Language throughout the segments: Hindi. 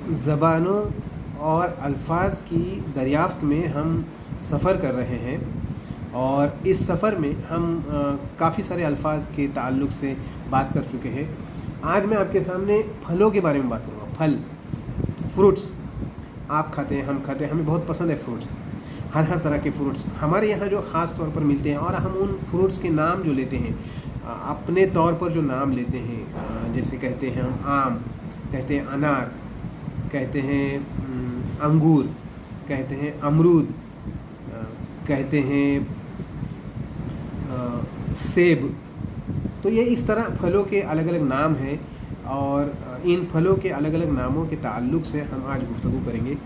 ज़बानों और अल्फाज की दरियाफ्त में हम सफ़र कर रहे हैं और इस सफ़र में हम काफ़ी सारे अल्फाज के ताल्लुक़ से बात कर चुके हैं। आज मैं आपके सामने फलों के बारे में बात करूँगा। फल, फ्रूट्स आप खाते हैं, हम खाते हैं, हमें बहुत पसंद है फ्रूट्स। हर हर तरह के फ्रूट्स हमारे यहाँ जो ख़ास तौर पर मिलते हैं और हम उन फ्रूट्स के नाम जो लेते हैं, अपने तौर पर जो नाम लेते हैं, जैसे कहते हैं हम आम, कहते हैं अनार, कहते हैं अंगूर, कहते हैं अमरूद, कहते हैं सेब। तो ये इस तरह फलों के अलग अलग नाम हैं और इन फलों के अलग अलग नामों के ताल्लुक़ से हम आज गुफ्तगू करेंगे।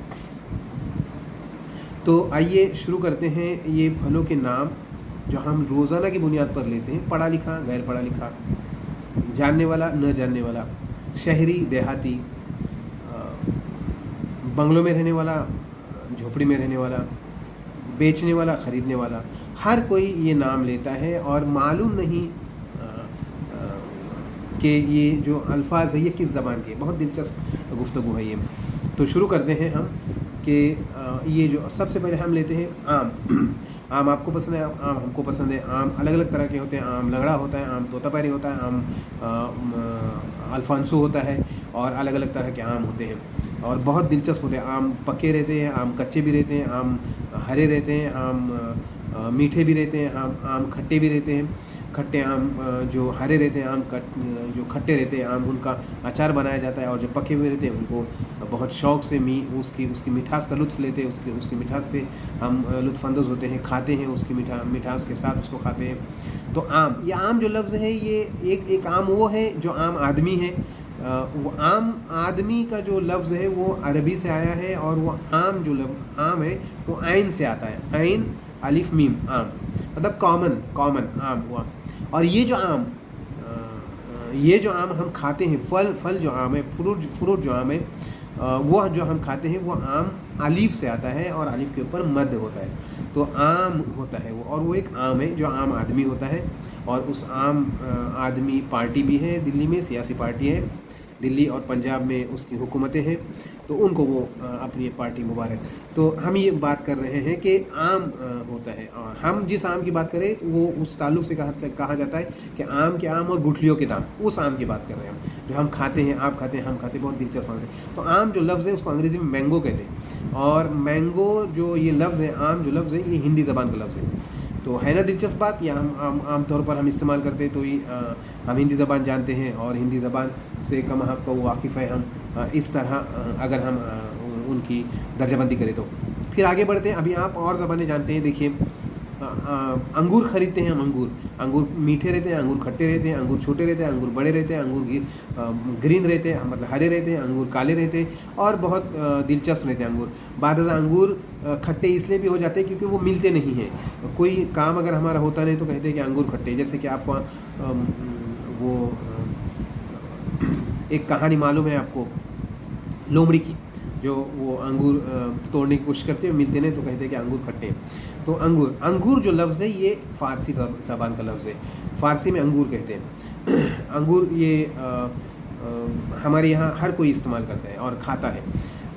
तो आइए शुरू करते हैं। ये फलों के नाम जो हम रोज़ाना की बुनियाद पर लेते हैं, पढ़ा लिखा, गैर पढ़ा लिखा, जानने वाला, न जानने वाला, शहरी, देहाती, बंगलों में रहने वाला, झोपड़ी में रहने वाला, बेचने वाला, ख़रीदने वाला, हर कोई ये नाम लेता है और मालूम नहीं कि ये जो अल्फाज है ये किस ज़बान के। बहुत दिलचस्प गुफ्तगू है ये। तो शुरू करते हैं हम कि ये जो सबसे पहले हम लेते हैं आम। आम आपको पसंद है, आम हमको पसंद है। आम अलग अलग तरह के होते हैं। आम लंगड़ा होता है, आम तोतापरी होता है, आम अल्फांसो होता है और अलग अलग तरह के आम होते हैं और बहुत दिलचस्प होते हैं। आम पके रहते हैं, आम कच्चे भी रहते हैं, आम हरे रहते हैं, आम मीठे भी रहते हैं, आम खट्टे भी रहते हैं। खट्टे आम जो हरे रहते हैं, आम जो खट्टे रहते हैं, आम उनका अचार बनाया जाता है और जो पके हुए रहते हैं उनको बहुत शौक़ से उसकी मिठास का लुत्फ़ लेते हैं। उसकी मिठास से हम लुत्फ़अंदोज़ होते हैं, खाते हैं, उसकी मिठास के साथ उसको खाते हैं। तो आम, ये आम जो लफ्ज़ है ये एक आम वो है जो आम आदमी है। वो आम आदमी का जो लफ्ज़ है वो अरबी से आया है और वो आम जो आम है वो आइन से आता है। आइन अलिफ मीम, आम मतलब कॉमन आम हुआ। और ये जो आम हम खाते हैं, फल जो आम है, फ्रूट जो आम है, वो जो हम खाते हैं वो आम अलीफ से आता है और अलीफ के ऊपर मद होता है। तो आम होता है वो, और वो एक आम है जो आम आदमी होता है। और उस आम आदमी पार्टी भी है दिल्ली में, सियासी पार्टी है दिल्ली और पंजाब में, उसकी हुकूमतें हैं, तो उनको वो अपनी पार्टी मुबारक। तो हम ये बात कर रहे हैं कि आम होता है और हम जिस आम की बात करें वो उस ताल्लुक़ से कहा जाता है कि आम के आम और गुठलियों के दाम, उस आम की बात कर रहे हैं हम, जो हम खाते हैं, आप खाते हैं, हम खाते हैं। बहुत दिलचस्प बात है। तो आम जो लफ्ज़ है उसको अंग्रेज़ी में मैंगो कहते हैं और मैंगो जो ये लफ्ज़ है, आम जो लफ्ज़ है ये हिंदी ज़बान का लफ्ज़ है। तो है ना दिलचस्प बात। या हम आम तौर पर हम इस्तेमाल करते हैं तो ये हम हिंदी ज़बान जानते हैं और हिंदी ज़बान से कम हक़ को वाकिफ़ है हम। इस तरह अगर हम उनकी दर्जाबंदी करें तो फिर आगे बढ़ते हैं। अभी आप और ज़बानें जानते हैं। देखिए, अंगूर ख़रीदते हैं हम। अंगूर मीठे रहते हैं, अंगूर खट्टे रहते हैं, अंगूर छोटे रहते हैं, अंगूर बड़े रहते हैं, अंगूर ग्रीन रहते हैं, मतलब हरे रहते हैं, अंगूर काले रहते हैं और बहुत दिलचस्प रहते हैं अंगूर। बादज़ा अंगूर खट्टे इसलिए भी हो जाते हैं क्योंकि वो मिलते नहीं हैं। कोई काम अगर हमारा होता नहीं तो कहते हैं कि अंगूर खट्टे। जैसे कि आपको वो एक कहानी मालूम है आपको, लोमड़ी की, जो वो अंगूर तोड़ने की कोशिश करते हैं, मिलते नहीं तो कहते हैं कि अंगूर खट्टे हैं। तो अंगूर जो लफ्ज़ है ये फ़ारसी ज़बान का लफ्ज़ है। फ़ारसी में अंगूर कहते हैं। अंगूर ये हमारे यहाँ हर कोई इस्तेमाल करता है और खाता है।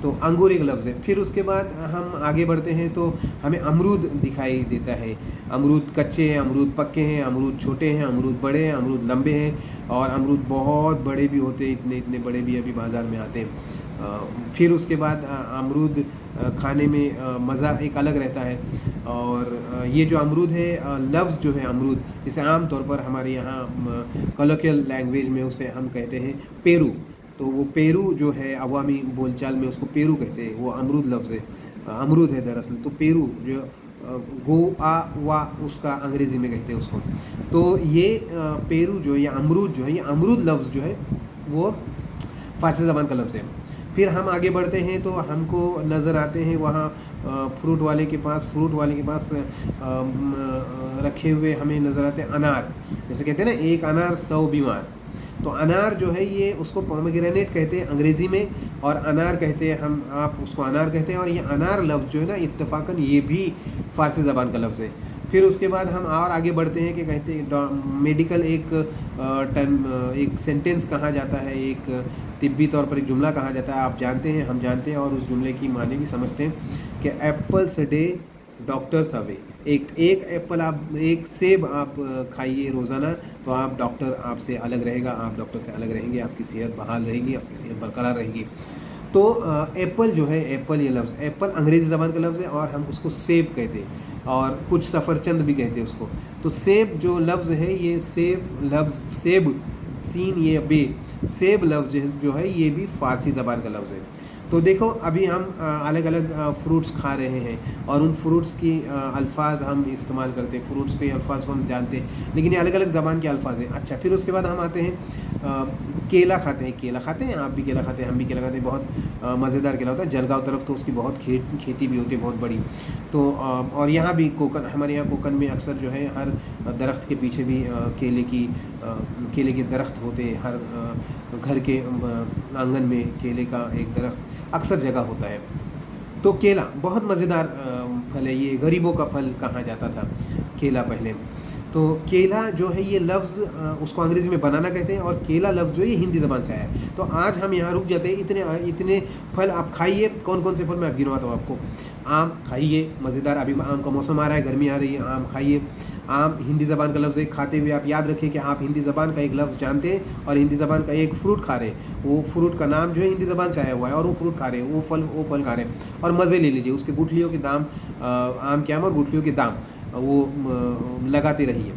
तो अंगूर एक लफ्ज़ है। फिर उसके बाद हम आगे बढ़ते हैं तो हमें अमरूद दिखाई देता है। अमरूद कच्चे हैं, अमरूद पक्के हैं, अमरूद छोटे हैं, अमरूद बड़े हैं, अमरूद लंबे हैं और अमरूद बहुत बड़े भी होते हैं। इतने बड़े भी अभी बाज़ार में आते हैं। फिर उसके बाद अमरूद खाने में मज़ा एक अलग रहता है। और ये जो अमरूद है, लफ्ज़ जो है अमरूद, जिसे आम तौर पर हमारे यहाँ कॉलोकियल लैंग्वेज में उसे हम कहते हैं पेरू। तो वो पेरू जो है अवामी बोलचाल में उसको पेरू कहते हैं। वो अमरूद लफ्ज़ है, अमरूद है दरअसल। तो पेरू जो गो आ वा उसका अंग्रेज़ी में कहते हैं उसको। तो ये पेरू जो है या अमरूद जो है, ये अमरूद लफ्ज़ जो है वो फ़ारसी ज़बान का लफ्ज़ है। फिर हम आगे बढ़ते हैं तो हमको नज़र आते हैं वहाँ फ्रूट वाले के पास रखे हुए हमें नज़र आते हैं अनार। जैसे कहते हैं ना, एक अनार 100 बीमार। तो अनार जो है ये उसको पोमेग्रेनेट कहते हैं अंग्रेज़ी में और अनार कहते हैं आप उसको अनार कहते हैं। और ये अनार लफ्ज़ जो है ना, इत्तफ़ाक़न ये भी फ़ारसी ज़बान का लफ्ज़ है। फिर उसके बाद हम और आगे बढ़ते हैं कि कहते हैं मेडिकल एक टर्म, एक सेंटेंस कहा जाता है, एक तिब्बी तौर पर एक जुमला कहा जाता है, आप जानते हैं, हम जानते हैं, और उस जुमले की माने भी समझते हैं कि एप्पल्स डे डॉक्टर्स अवे। एक एप्पल आप, एक सेब आप खाइए रोज़ाना, तो आप डॉक्टर आपसे अलग रहेगा, आप डॉक्टर से अलग रहेंगे, आपकी सेहत बहाल रहेगी, आपकी सेहत बरकरार रहेगी। तो एप्पल जो है, एप्पल ये लफ्ज़, एप्पल अंग्रेज़ी ज़बान का लफ्ज़ है और हम उसको सेब कहते हैं और कुछ सफ़रचंद भी कहते हैं उसको। तो सेब जो लफ्ज़ है, ये सेब लफ्ज़, सेब सीन ये बे, सेब लफ्ज़ जो है ये भी फ़ारसी ज़बान का लफ्ज़ है। तो देखो अभी हम अलग अलग फ्रूट्स खा रहे हैं और उन फ्रूट्स की अल्फाज हम इस्तेमाल करते हैं, फ्रूट्स के अल्फाज को हम जानते हैं, लेकिन ये अलग अलग ज़बान के अल्फाज हैं। अच्छा, फिर उसके बाद हम आते हैं केला खाते हैं। केला खाते हैं, आप भी केला खाते हैं, हम भी केला खाते हैं। बहुत मज़ेदार केला होता है। जलगांव तरफ तो उसकी बहुत खेती भी होती है, बहुत बड़ी। तो और यहाँ भी कोकन, हमारे यहाँ कोकन में अक्सर जो है हर दरख्त के पीछे भी केले के दरख्त होते हैं। हर घर के आंगन में केले का एक दरख्त अक्सर जगह होता है। तो केला बहुत मज़ेदार फल है, ये गरीबों का फल कहा जाता था केला पहले। तो केला जो है ये लफ्ज़ उसको अंग्रेज़ी में बनाना कहते हैं, और केला लफ्ज़ जो है ये हिंदी ज़बान से आया है। तो आज हम यहाँ रुक जाते हैं। इतने फल आप खाइए। कौन कौन से फल मैं अब गिनवाता हूँ आपको। आम खाइए, मज़ेदार, अभी आम का मौसम आ रहा है, गर्मी आ रही है, आम खाइए। आम हिंदी ज़बान का लफ्ज़ है। खाते हुए आप याद रखें कि आप हिंदी ज़बान का एक लफ्ज़ जानते हैं और हिंदी ज़बान का एक फ्रूट खा रहे हैं। वो फ्रूट का नाम जो है हिंदी ज़बान से आया हुआ है और वो फ्रूट खा रहे हैं, वो फल खा रहे हैं और मज़े ले लीजिए। उसके गुठलियों के दाम, आम के आम और गुठलियों के दाम वो लगाते रहिए।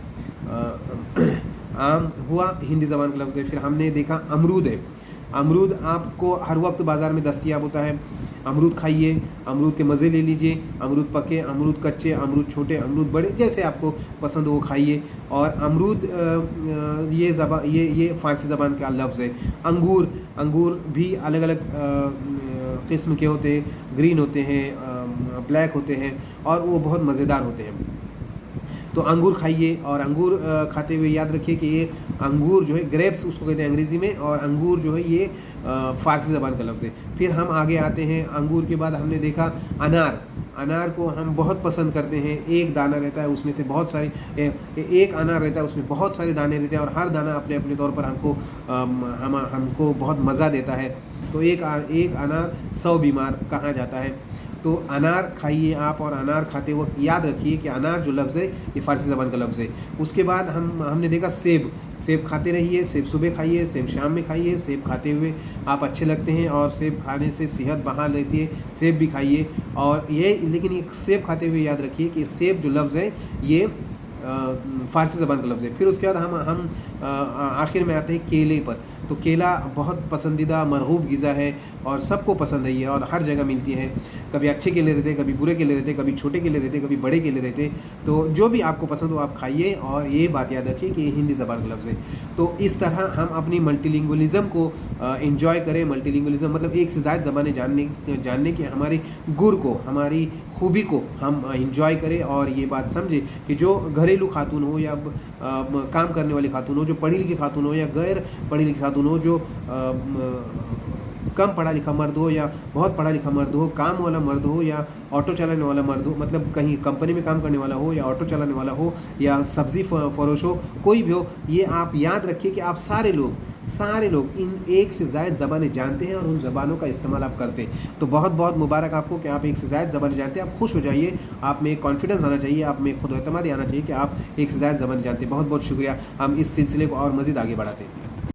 आम हुआ हिंदी ज़बान का लफ्ज़ है। फिर हमने देखा अमरूद है। अमरूद आपको हर वक्त बाज़ार में दस्तयाब होता है। अमरूद खाइए, अमरूद के मज़े ले लीजिए। अमरूद पके, अमरूद कच्चे, अमरूद छोटे, अमरूद बड़े, जैसे आपको पसंद हो वो खाइए। और अमरूद ये फ़ारसी ज़बान का लफ्ज़ है। अंगूर भी अलग अलग किस्म के होते हैं, ग्रीन होते हैं, ब्लैक होते हैं और वो बहुत मज़ेदार होते हैं। तो अंगूर खाइए, और अंगूर खाते हुए याद रखिए कि ये अंगूर जो है ग्रेप्स उसको कहते हैं अंग्रेज़ी में, और अंगूर जो है ये फ़ारसी ज़बान का लफ्ज़ है। फिर हम आगे आते हैं। अंगूर के बाद हमने देखा अनार। अनार को हम बहुत पसंद करते हैं। एक दाना रहता है, उसमें से बहुत सारी, एक अनार रहता है, उसमें बहुत सारे दाने रहते हैं और हर दाना अपने अपने तौर पर हमको बहुत मज़ा देता है। तो एक अनार 100 बीमार कहा जाता है। तो अनार खाइए आप, और अनार खाते वक्त याद रखिए कि अनार जो लफ्ज़ है ये फ़ारसी ज़बान का लफ्ज़ है। उसके बाद हमने देखा सेब खाते रहिए। सेब सुबह खाइए, सेब शाम में खाइए। सेब खाते हुए आप अच्छे लगते हैं और सेब खाने से सेहत बहाल रहती है, सेब भी खाइए। और लेकिन ये सेब खाते हुए याद रखिए कि सेब जो लफ्ज़ है ये फ़ारसी ज़बान का लफ्ज़ है। फिर उसके बाद हम आखिर में आते हैं केले पर। तो केला बहुत पसंदीदा मरगूब ग़िज़ा है और सबको पसंद है ये, और हर जगह मिलती है। कभी अच्छे केले रहते हैं, कभी बुरे केले रहते हैं, कभी छोटे केले रहते हैं, कभी बड़े केले रहते हैं। तो जो भी आपको पसंद हो आप खाइए, और ये बात याद रखिए कि ये हिंदी ज़बान का लफ्ज़ है। तो इस तरह हम अपनी मल्टीलिंगुअलिज़्म को एंजॉय करें। मल्टीलिंगुअलिज़्म मतलब एक से ज़्यादा ज़बानें जानने के हमारी गुर को, हमारी खूबी को हम एंजॉय करें, और ये बात समझें कि जो घरेलू खातून हो या काम करने वाली खातून हो, जो पढ़ी लिखी खातून हो या गैर पढ़ी लिखी खातून हो, जो कम पढ़ा लिखा मर्द हो या बहुत पढ़ा लिखा मर्द हो, काम वाला मर्द हो या ऑटो चलाने वाला मर्द हो, मतलब कहीं कंपनी में काम करने वाला हो या ऑटो चलाने वाला हो या सब्ज़ी फरोश हो, कोई भी हो, ये आप याद रखिए कि आप सारे लोग इन एक से ज़्यादा ज़बानें जानते हैं और उन ज़बानों का इस्तेमाल आप करते हैं। तो बहुत बहुत मुबारक आपको कि आप एक से ज़्यादा ज़बानें जानते हैं। आप खुश हो जाइए, आप में कॉन्फिडेंस आना चाहिए, आप में खुद एतमादी आना चाहिए कि आप एक से ज़्यादा ज़बानें जानते हैं। बहुत बहुत शुक्रिया। हम इस सिलसिले को और मज़ीद आगे बढ़ाते हैं।